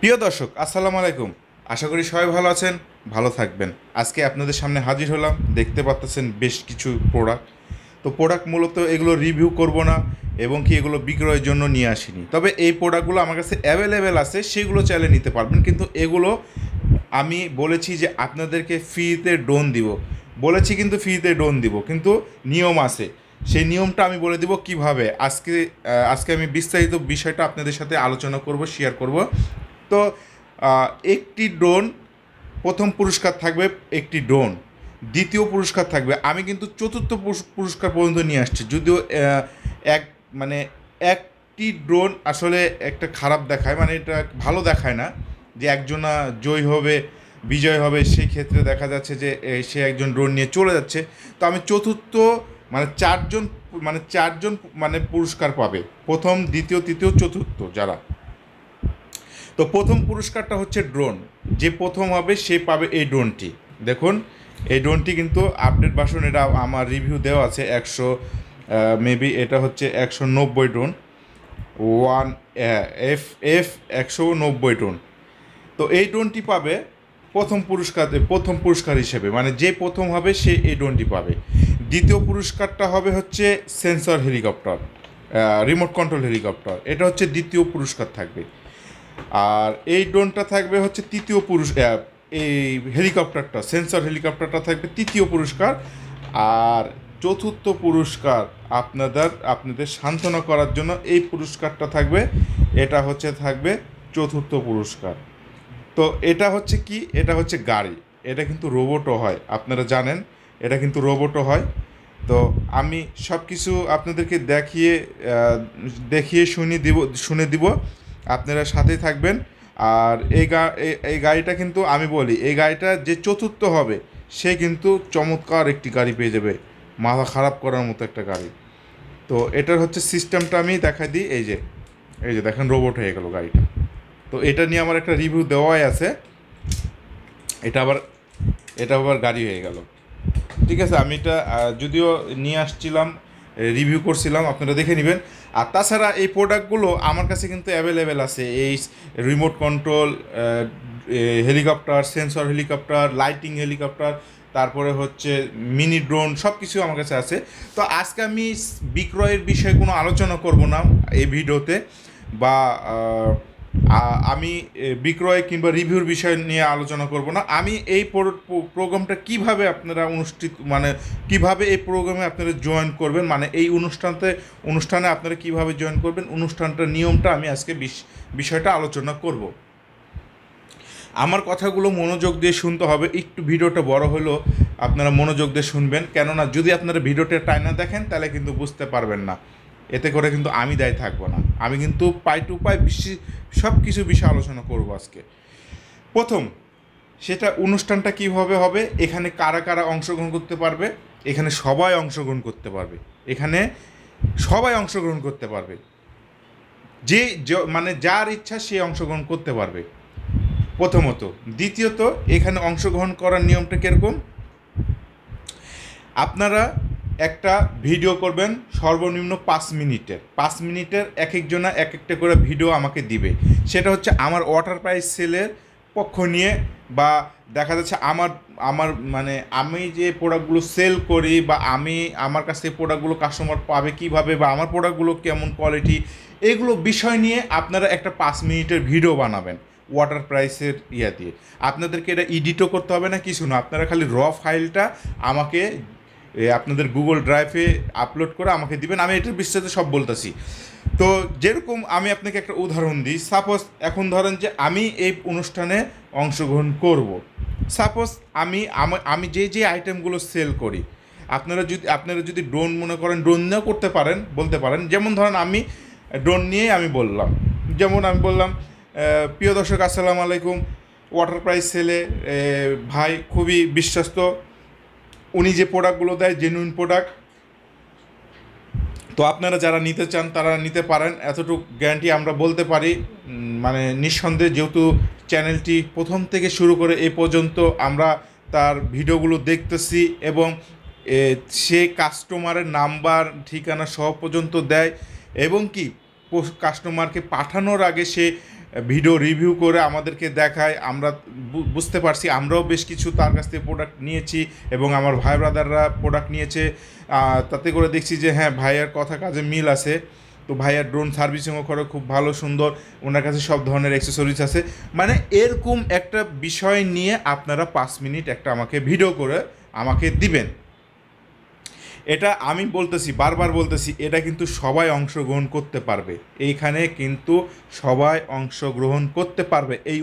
প্রিয় দর্শক, আসসালামু আলাইকুম। আশা করি সবাই ভালো আছেন, ভালো থাকবেন। আজকে আপনাদের সামনে হাজির হলাম। দেখতে পাচ্ছেন বেশ কিছু প্রোডাক্ট। তো প্রোডাক্ট মূলত এগুলো রিভিউ করব না এবং কি এগুলো বিক্রয়ের জন্য নিয়ে আসিনি। তবে এই প্রোডাক্টগুলো আমার কাছে অ্যাভেলেবেল আছে, সেগুলো চাইলে নিতে পারবেন। কিন্তু এগুলো আমি বলেছি যে আপনাদেরকে ফ্রিতে ড্রোন দিব, বলেছি কিন্তু ফ্রিতে ড্রোন দিব, কিন্তু নিয়ম আছে। সেই নিয়মটা আমি বলে দিব কিভাবে। আজকে আমি বিস্তারিত বিষয়টা আপনাদের সাথে আলোচনা করব, শেয়ার করব। তো একটি ড্রোন প্রথম পুরস্কার থাকবে, একটি ড্রোন দ্বিতীয় পুরস্কার থাকবে। আমি কিন্তু চতুর্থ পুরস্কার পর্যন্ত নিয়ে আসছি, যদিও এক মানে একটি ড্রোন আসলে একটা খারাপ দেখায়, মানে এটা ভালো দেখায় না যে একজনা জয় হবে, বিজয় হবে। সেই ক্ষেত্রে দেখা যাচ্ছে যে সে একজন ড্রোন নিয়ে চলে যাচ্ছে। তো আমি চতুর্থ মানে চারজন মানে পুরস্কার পাবে, প্রথম দ্বিতীয় তৃতীয় চতুর্থ যারা। তো প্রথম পুরস্কারটা হচ্ছে ড্রোন। যে প্রথম হবে সে পাবে এই ড্রোনটি। দেখুন, এই ড্রোনটি কিন্তু আপডেট ভার্সন, এটা আমার রিভিউ দেওয়া আছে 100, মেবি এটা হচ্ছে 190 drone, one F F 190 drone. তো এই ড্রোনটি পাবে প্রথম পুরস্কার হিসেবে, মানে যে প্রথম হবে সে এই ড্রোনটি পাবে। দ্বিতীয় পুরস্কারটা হবে হচ্ছে sensor helicopter, remote control helicopter. এটা হচ্ছে দ্বিতীয় পুরস্কার থাকবে। আর এই ড্রোনটা থাকবে হচ্ছে এই হেলিকপ্টারটা, সেন্সর হেলিকপ্টারটা থাকবে তৃতীয় পুরস্কার। আর চতুর্থ পুরস্কার আপনাদের সান্ত্বনা করার জন্য এই পুরস্কারটা থাকবে। এটা থাকবে চতুর্থ পুরস্কার। তো এটা হচ্ছে কি, এটা হচ্ছে গাড়ি। এটা কিন্তু রোবটও হয়, আপনারা জানেন। এটা কিন্তু রোবটও হয়। তো আমি সব কিছু আপনাদেরকে দেখিয়ে শুনে দিব। আপনারা সাথেই থাকবেন। আর এই গাড়িটা কিন্তু আমি বলি, এই গাড়িটা যে চতুর্থ হবে সে কিন্তু চমৎকার একটি গাড়ি পেয়ে যাবে, মাথা খারাপ করার মতো একটা গাড়ি। তো এটার হচ্ছে সিস্টেমটা আমি দেখাই দিই। এই যে দেখেন, রোবট হয়ে গেল গাড়িটা। তো এটা নিয়ে আমার একটা রিভিউ দেওয়াই আছে। এটা আবার এটা আবার গাড়ি হয়ে গেল। ঠিক আছে, আমি এটা যদিও নিয়ে আসছিলাম, রিভিউ করছিলাম, আপনারা দেখে নেবেন। আর তাছাড়া এই প্রোডাক্টগুলো আমার কাছে কিন্তু অ্যাভেলেবেল আছে। এই remote control helicopter, sensor helicopter, lighting helicopter, তারপরে হচ্ছে মিনি ড্রোন, সব কিছু আমার কাছে আছে। তো আজকে আমি বিক্রয়ের বিষয়ে কোনো আলোচনা করব না এই ভিডিওতে, বা আমি বিক্রয় কিংবা রিভিউর বিষয় নিয়ে আলোচনা করব না। আমি এই প্রোগ্রামটা কিভাবে আপনারা মানে কিভাবে এই প্রোগ্রামে আপনারা জয়েন করবেন, মানে এই অনুষ্ঠানে আপনারা কিভাবে জয়েন করবেন, অনুষ্ঠানটার নিয়মটা আমি আজকে বিষয়টা আলোচনা করব। আমার কথাগুলো মনোযোগ দিয়ে শুনতে হবে। একটু ভিডিওটা বড় হলেও আপনারা মনোযোগ দিয়ে শুনবেন, কেননা যদি আপনারা ভিডিওটা টাইনা দেখেন তাহলে কিন্তু বুঝতে পারবেন না। এতে করে কিন্তু আমি দায়ী থাকবো না। আমি কিন্তু পাই টু পাই সব কিছু বিষয়ে আলোচনা করব আজকে। প্রথম, সেটা অনুষ্ঠানটা কীভাবে হবে, এখানে কারা কারা অংশগ্রহণ করতে পারবে। এখানে সবাই অংশগ্রহণ করতে পারবে, এখানে সবাই অংশগ্রহণ করতে পারবে। মানে যার ইচ্ছা সে অংশগ্রহণ করতে পারবে, প্রথমত। দ্বিতীয়ত, এখানে অংশগ্রহণ করার নিয়মটা কীরকম, আপনারা একটা ভিডিও করবেন সর্বনিম্ন 5 মিনিটের এক একজনা এক একটা করে ভিডিও আমাকে দিবে। সেটা হচ্ছে আমার ওয়াটার প্রাইস সেলের পক্ষ নিয়ে, বা দেখা যাচ্ছে আমার আমার মানে আমি যে প্রোডাক্টগুলো সেল করি, বা আমার কাছ থেকে প্রোডাক্টগুলো কাস্টমার পাবে কীভাবে, বা আমার প্রোডাক্টগুলো কেমন কোয়ালিটি, এগুলো বিষয় নিয়ে আপনারা একটা 5 মিনিটের ভিডিও বানাবেন ওয়াটার প্রাইসের দিয়ে। আপনাদেরকে এটা এডিটও করতে হবে না, কিছু না। আপনারা খালি ফাইলটা আমাকে আপনাদের গুগল ড্রাইভে আপলোড করে আমাকে দিবেন। আমি এটার বিস্তারিত সব বলতেছি। তো যেরকম আমি আপনাকে একটা উদাহরণ দিই। সাপোজ এখন ধরেন যে আমি এই অনুষ্ঠানে অংশগ্রহণ করব। সাপোজ আমি যে আইটেমগুলো সেল করি, আপনারা যদি ড্রোন মনে করেন, ড্রোন নিয়েও বলতে পারেন। যেমন ধরেন আমি ড্রোন নিয়েই আমি বললাম, প্রিয় দর্শক, আসসালামু আলাইকুম। ওয়াটার প্রাইস সেলে ভাই খুবই বিশ্বস্ত, উনি যে প্রোডাক্টগুলো দেয় জেনুইন প্রোডাক্ট। তো আপনারা যারা নিতে চান তারা নিতে পারেন, এতটুকু গ্যারান্টি আমরা বলতে পারি। মানে নিঃসন্দেহে, যেহেতু চ্যানেলটি প্রথম থেকে শুরু করে এই পর্যন্ত আমরা তার ভিডিওগুলো দেখতেছি, এবং সে কাস্টমারের নাম্বার ঠিকানা সহ পর্যন্ত দেয়, এবং কি কাস্টমারকে পাঠানোর আগে সে ভিডিও রিভিউ করে আমাদেরকে দেখায়, আমরা বুঝতে পারছি আমরাও বেশ কিছু তার কাছ থেকে প্রোডাক্ট নিয়েছি এবং আমার ভাই ব্রাদাররা প্রোডাক্ট নিয়েছে। তাতে করে দেখছি যে হ্যাঁ ভাইয়ার কথা কাজে মিল আছে। তো ভাইয়ার ড্রোন সার্ভিসিংও করে খুব ভালো সুন্দর, ওনার কাছে সব ধরনের অ্যাক্সেসরিজ আছে। মানে এরকম একটা বিষয় নিয়ে আপনারা 5 মিনিট একটা আমাকে ভিডিও করে আমাকে দিবেন। এটা আমি বলতেছি, বারবার বলতেছি, এটা কিন্তু সবাই অংশগ্রহণ করতে পারবে। এইখানে কিন্তু সবাই অংশগ্রহণ করতে পারবে এই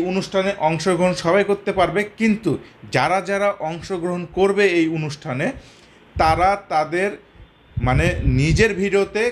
অনুষ্ঠানে অংশগ্রহণ সবাই করতে পারবে। কিন্তু যারা যারা অংশগ্রহণ করবে এই অনুষ্ঠানে, তারা তাদের মানে নিজের ভিডিওতে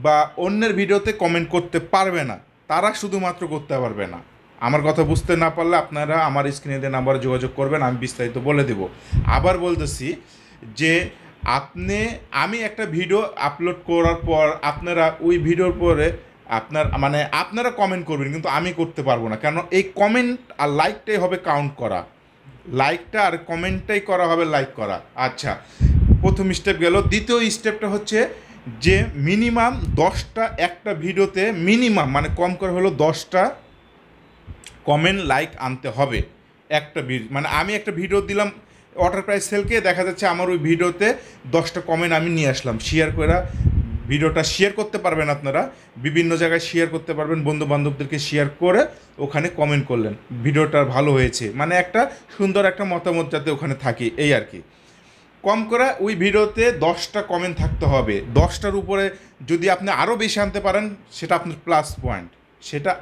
বা অন্যের ভিডিওতে কমেন্ট করতে পারবে না, তারা শুধুমাত্র করতে পারবে না। আমার কথা বুঝতে না পারলে আপনারা আমার স্ক্রিনে দেওয়া নাম্বারে যোগাযোগ করবেন, আমি বিস্তারিত বলে দেব। আবার বলতেছি যে আমি একটা ভিডিও আপলোড করার পর আপনারা ওই ভিডিওর পরে আপনারা কমেন্ট করবেন, কিন্তু আমি করতে পারবো না। কেন? এই কমেন্ট আর লাইকটাই হবে কাউন্ট করা, লাইকটা আর কমেন্টটাই করা হবে লাইক করা। আচ্ছা, প্রথম স্টেপ গেল। দ্বিতীয় স্টেপটা হচ্ছে যে মিনিমাম 10টা একটা ভিডিওতে মিনিমাম মানে কম করে হলো 10টা কমেন্ট লাইক আনতে হবে একটা মানে আমি একটা ভিডিও দিলাম ওয়াটার প্রাইস সেলকে, দেখা যাচ্ছে আমার ওই ভিডিওতে 10টা কমেন্ট আমি নিয়ে আসলাম, শেয়ার করে ভিডিওটা শেয়ার করতে পারবেন আপনারা, বিভিন্ন জায়গায় শেয়ার করতে পারবেন, বন্ধু বান্ধবদেরকে শেয়ার করে ওখানে কমেন্ট করলেন ভিডিওটা ভালো হয়েছে, মানে একটা সুন্দর একটা মতামত যাতে ওখানে থাকে, এই আর কি। কম করে ওই ভিডিওতে 10টা কমেন্ট থাকতে হবে। 10টার উপরে যদি আপনি আরও বেশি আনতে পারেন সেটা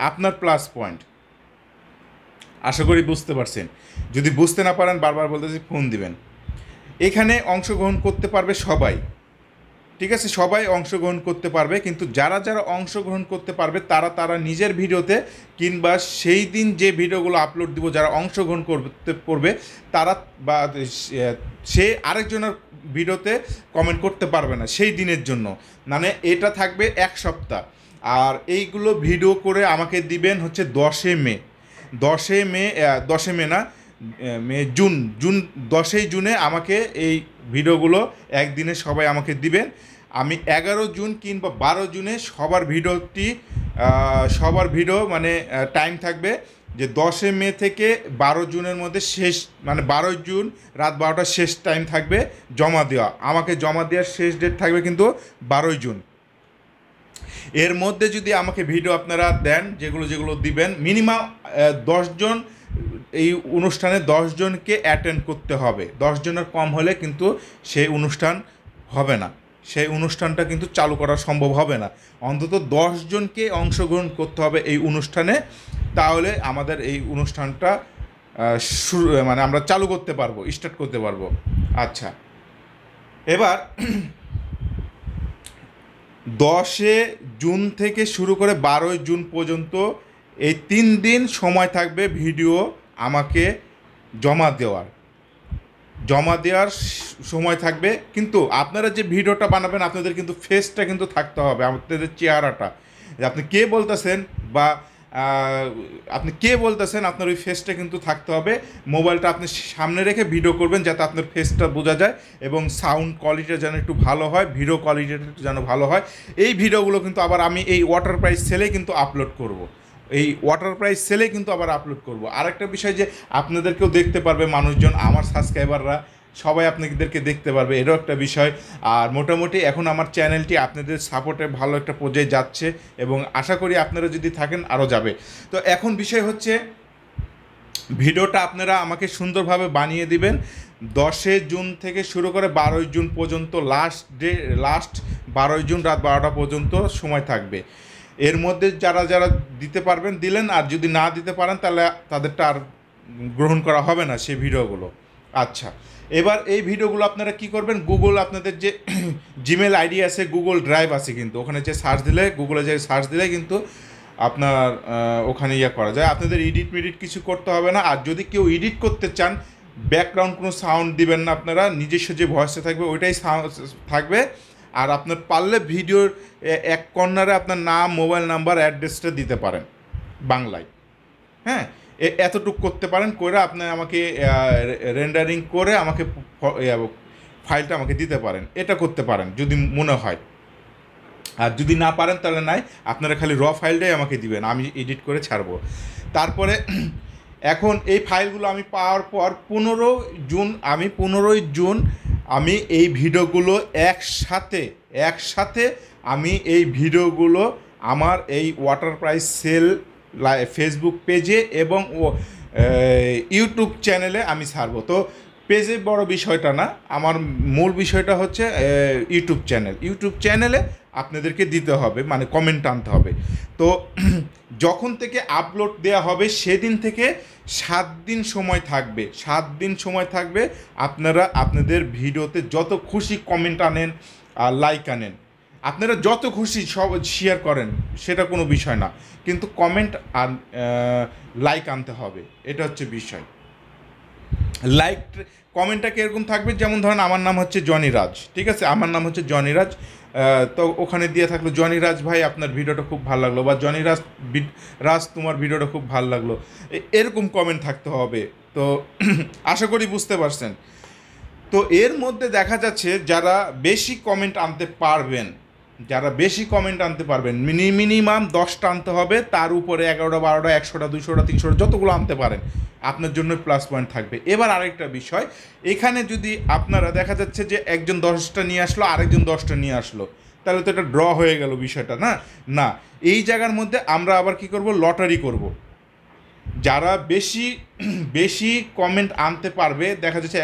আপনার প্লাস পয়েন্ট। আশা করি বুঝতে পারছেন। যদি বুঝতে না পারেন বারবার বলতেছি ফোন দিবেন। এখানে অংশগ্রহণ করতে পারবে সবাই, ঠিক আছে? সবাই অংশগ্রহণ করতে পারবে, কিন্তু যারা যারা অংশগ্রহণ করতে পারবে তারা নিজের ভিডিওতে কিংবা সেই দিন যে ভিডিওগুলো আপলোড দিব যারা অংশগ্রহণ করবে তারা বা সে আরেকজনের ভিডিওতে কমেন্ট করতে পারবে না সেই দিনের জন্য। মানে এটা থাকবে 1 সপ্তাহ। আর এইগুলো ভিডিও করে আমাকে দিবেন হচ্ছে 10 জুনে আমাকে এই ভিডিওগুলো একদিনে সবাই আমাকে দিবেন। আমি 11 জুন কিংবা 12 জুনে সবার ভিডিও মানে টাইম থাকবে যে 10 মে থেকে 12 জুনের মধ্যে শেষ, মানে 12 জুন রাত 12টা শেষ টাইম থাকবে জমা দেওয়া। আমাকে জমা দেওয়ার শেষ ডেট থাকবে কিন্তু 12 জুন। এর মধ্যে যদি আমাকে ভিডিও আপনারা দেন, যেগুলো দিবেন, মিনিমাম 10 জন এই অনুষ্ঠানে 10 জনকে অ্যাটেন্ড করতে হবে। 10 জনের কম হলে কিন্তু সেই অনুষ্ঠান হবে না, সেই অনুষ্ঠানটা কিন্তু চালু করা সম্ভব হবে না। অন্তত 10 জনকে অংশগ্রহণ করতে হবে এই অনুষ্ঠানে, তাহলে আমাদের এই অনুষ্ঠানটা মানে আমরা চালু করতে পারবো, স্টার্ট করতে পারবো। আচ্ছা, এবার 10 জুন থেকে শুরু করে 12 জুন পর্যন্ত এই 3 দিন সময় থাকবে ভিডিও আমাকে জমা দেওয়ার সময় থাকবে। কিন্তু আপনারা যে ভিডিওটা বানাবেন আপনাদের কিন্তু ফেসটা কিন্তু থাকতে হবে, আপনাদের চেহারাটা, যে আপনি কে বলতেছেন আপনার ওই ফেসটা কিন্তু থাকতে হবে। মোবাইলটা আপনি সামনে রেখে ভিডিও করবেন যাতে আপনার ফেসটা বোঝা যায় এবং সাউন্ড কোয়ালিটিটা যেন একটু ভালো হয়, ভিডিও কোয়ালিটিটা যেন ভালো হয়। এই ভিডিওগুলো কিন্তু আবার আমি এই ওয়াটার প্রাইস সেলে কিন্তু আপলোড করব। আরেকটা বিষয় যে আপনাদেরকেও দেখতে পারবে মানুষজন, আমার সাবস্ক্রাইবাররা সবাই আপনাদেরকে দেখতে পারবে, এটাও একটা বিষয়। আর মোটামুটি এখন আমার চ্যানেলটি আপনাদের সাপোর্টে ভালো একটা পর্যায়ে যাচ্ছে এবং আশা করি আপনারা যদি থাকেন আরও যাবে। তো এখন বিষয় হচ্ছে ভিডিওটা আপনারা আমাকে সুন্দরভাবে বানিয়ে দিবেন। 10 জুন থেকে শুরু করে 12 জুন পর্যন্ত লাস্ট 12 জুন রাত 12টা পর্যন্ত সময় থাকবে। এর মধ্যে যারা যারা দিতে পারবেন দিলেন, আর যদি না দিতে পারেন তাহলে তাদেরটা আর গ্রহণ করা হবে না সেই ভিডিওগুলো। আচ্ছা, এবার এই ভিডিওগুলো আপনারা কি করবেন, গুগল আপনাদের যে জিমেল আইডি আছে, গুগল ড্রাইভ আছে, কিন্তু ওখানে যে গুগলে যে সার্চ দিলে কিন্তু আপনার ওখানে করা যায়। আপনাদের এডিট কিছু করতে হবে না। আর যদি কেউ এডিট করতে চান, ব্যাকগ্রাউন্ড কোনো সাউন্ড দিবেন না, আপনারা নিজস্ব যে ভয়েসটা থাকবে ওইটাই থাকবে। আর আপনার পারলে ভিডিওর এক কর্নারে আপনার নাম, মোবাইল নাম্বার, অ্যাড্রেসটা দিতে পারেন বাংলায়। হ্যাঁ, এতটুকু করতে পারেন, করে আপনি আমাকে রেন্ডারিং করে আমাকে ফাইলটা আমাকে দিতে পারেন, এটা করতে পারেন যদি মনে হয়। আর যদি না পারেন তাহলে নাই, আপনারা খালি র ফাইলটাই আমাকে দিবেন, আমি এডিট করে ছাড়বো। তারপরে এখন এই ফাইলগুলো আমি পাওয়ার পর 15ই জুন আমি এই ভিডিওগুলো একসাথে আমি এই ভিডিওগুলো আমার এই ওয়াটার প্রাইস সেল ফেসবুক পেজে এবং ইউটিউব চ্যানেলে আমি ছাড়বো। তো পেজে বড় বিষয়টা না, আমার মূল বিষয়টা হচ্ছে ইউটিউব চ্যানেলে আপনাদেরকে দিতে হবে, মানে কমেন্ট আনতে হবে। তো যখন থেকে আপলোড দেওয়া হবে সেদিন থেকে 7 দিন সময় থাকবে, 7 দিন সময় থাকবে। আপনারা আপনাদের ভিডিওতে যত খুশি কমেন্ট আনেন আর লাইক আনেন, আপনারা যত খুশি সব শেয়ার করেন, সেটা কোনো বিষয় না, কিন্তু কমেন্ট আর লাইক আনতে হবে, এটা হচ্ছে বিষয়। লাইক কমেন্টটা কীরকম থাকবে, যেমন ধরেন আমার নাম হচ্ছে জনি রাজ, ঠিক আছে, আমার নাম হচ্ছে জনি রাজ, তো ওখানে দিয়ে থাকলো জনি রাজ ভাই আপনার ভিডিওটা খুব ভালো লাগলো, বা জনি রাজ তোমার ভিডিওটা খুব ভালো লাগলো, এরকম কমেন্ট থাকতে হবে। তো আশা করি বুঝতে পারছেন। তো এর মধ্যে দেখা যাচ্ছে যারা বেশি কমেন্ট আনতে পারবেন, মিনিমাম 10টা আনতে হবে, তার উপরে 11টা 12টা 100টা 200টা 300টা যতগুলো আনতে পারেন আপনার জন্য প্লাস পয়েন্ট থাকবে। এবার আরেকটা বিষয়, এখানে যদি আপনারা দেখা যাচ্ছে যে একজন 10টা নিয়ে আসলো, আরেকজন 10টা নিয়ে আসলো, তাহলে তো এটা ড্র হয়ে গেল বিষয়টা, না এই জায়গার মধ্যে আমরা আবার কি করব, লটারি করব। যারা বেশি কমেন্ট আনতে পারবে, দেখা যাচ্ছে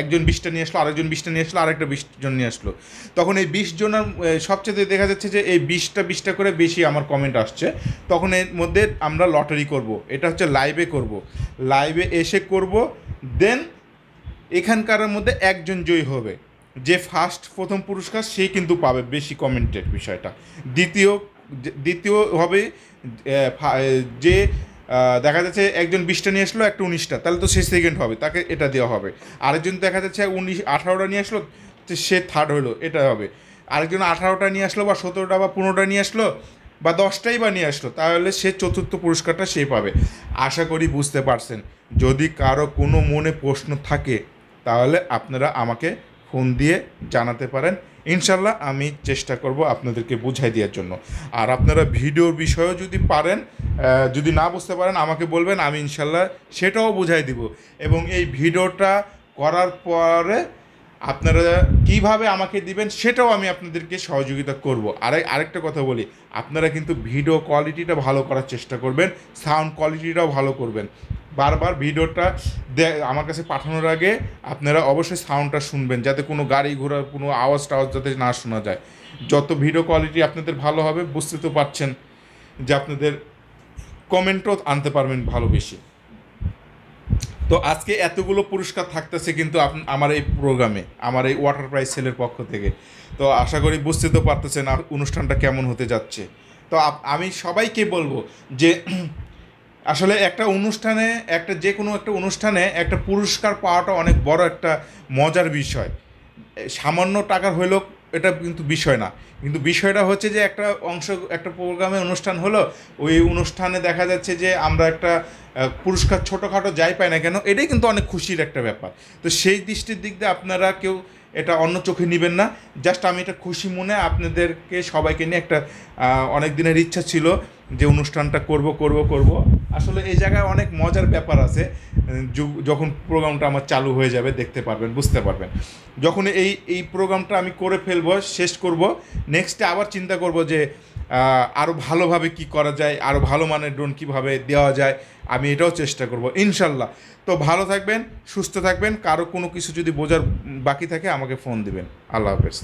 একজন 20টা নিয়ে আসলো, আরেকজন 20টা নিয়ে আসলো, আরেকটা 20 জন নিয়ে আসলো, তখন এই 20 জনের সবচেয়ে দেখা যাচ্ছে যে এই 20টা করে বেশি আমার কমেন্ট আসছে, তখন এর মধ্যে আমরা লটারি করব। এটা হচ্ছে লাইভে এসে করব। দেন এখানকার মধ্যে একজন জয়ী হবে, যে প্রথম পুরস্কার সেই কিন্তু পাবে বেশি কমেন্টের বিষয়টা। দ্বিতীয় হবে যে দেখা যাচ্ছে একজন 20টা নিয়ে আসলো, একটা 19টা, তাহলে তো সে সেকেন্ড হবে, তাকে এটা দেওয়া হবে। আরেকজন দেখা যাচ্ছে 18টা নিয়ে আসলো, সে থার্ড হলো, এটা হবে। আরেকজন 18টা নিয়ে আসলো, বা 17টা বা 15টা নিয়ে আসলো, বা 10টাই বা নিয়ে আসলো, তাহলে সে চতুর্থ পুরস্কারটা সে পাবে। আশা করি বুঝতে পারছেন। যদি কারো কোনো মনে প্রশ্ন থাকে তাহলে আপনারা আমাকে ফোন দিয়ে জানাতে পারেন, ইনশাল্লাহ আমি চেষ্টা করব আপনাদেরকে বুঝাই দেওয়ার জন্য। আর আপনারা ভিডিওর বিষয়েও যদি পারেন, যদি না বুঝতে পারেন আমাকে বলবেন, আমি ইনশাল্লাহ সেটাও বুঝাই দিব। এবং এই ভিডিওটা করার পরে আপনারা কিভাবে আমাকে দিবেন সেটাও আমি আপনাদেরকে সহযোগিতা করব। আরেকটা কথা বলি, আপনারা কিন্তু ভিডিও কোয়ালিটিটা ভালো করার চেষ্টা করবেন, সাউন্ড কোয়ালিটিটাও ভালো করবেন। বারবার ভিডিওটা আমার কাছে পাঠানোর আগে আপনারা অবশ্যই সাউন্ডটা শুনবেন, যাতে কোনো গাড়ি ঘোড়ার কোনো আওয়াজ যাতে না শোনা যায়। যত ভিডিও কোয়ালিটি আপনাদের ভালো হবে, বুঝতে তো পারছেন যে আপনাদের কমেন্টও আনতে পারবেন ভালো বেশি। তো আজকে এতগুলো পুরস্কার থাকতেছে কিন্তু আমার এই প্রোগ্রামে, আমার এই ওয়াটার প্রাইস সেলের পক্ষ থেকে। তো আশা করি বুঝতে তো পারতেছেন অনুষ্ঠানটা কেমন হতে যাচ্ছে। তো আমি সবাইকে বলবো যে আসলে একটা অনুষ্ঠানে একটা পুরস্কার পাওয়াটা অনেক বড় একটা মজার বিষয়। সামান্য টাকার হইলেও এটা কিন্তু বিষয় না, কিন্তু বিষয়টা হচ্ছে যে একটা প্রোগ্রামে অনুষ্ঠান হলো, ওই অনুষ্ঠানে দেখা যাচ্ছে যে আমরা একটা পুরস্কার ছোটোখাটো যাই পাই না কেন, এটাই কিন্তু অনেক খুশির একটা ব্যাপার। তো সেই দৃষ্টির দিক দিয়ে আপনারা কেউ এটা অন্য চোখে নেবেন না। জাস্ট আমি এটা খুশি মনে আপনাদেরকে সবাইকে নিয়ে একটা অনেক দিনের ইচ্ছা ছিল যে অনুষ্ঠানটা করব। আসলে এই জায়গায় অনেক মজার ব্যাপার আছে। যখন প্রোগ্রামটা আমার চালু হয়ে যাবে দেখতে পারবেন, বুঝতে পারবেন। যখন এই প্রোগ্রামটা আমি করে ফেলবো, শেষ করব, নেক্সটে আবার চিন্তা করব যে আরও ভালোভাবে কি করা যায়, আরও ভালো মানের ড্রোন কীভাবে দেওয়া যায়, আমি এটাও চেষ্টা করব ইনশাল্লাহ। তো ভালো থাকবেন, সুস্থ থাকবেন। কারো কোনো কিছু যদি বোঝার বাকি থাকে আমাকে ফোন দিবেন। আল্লাহ হাফেজ।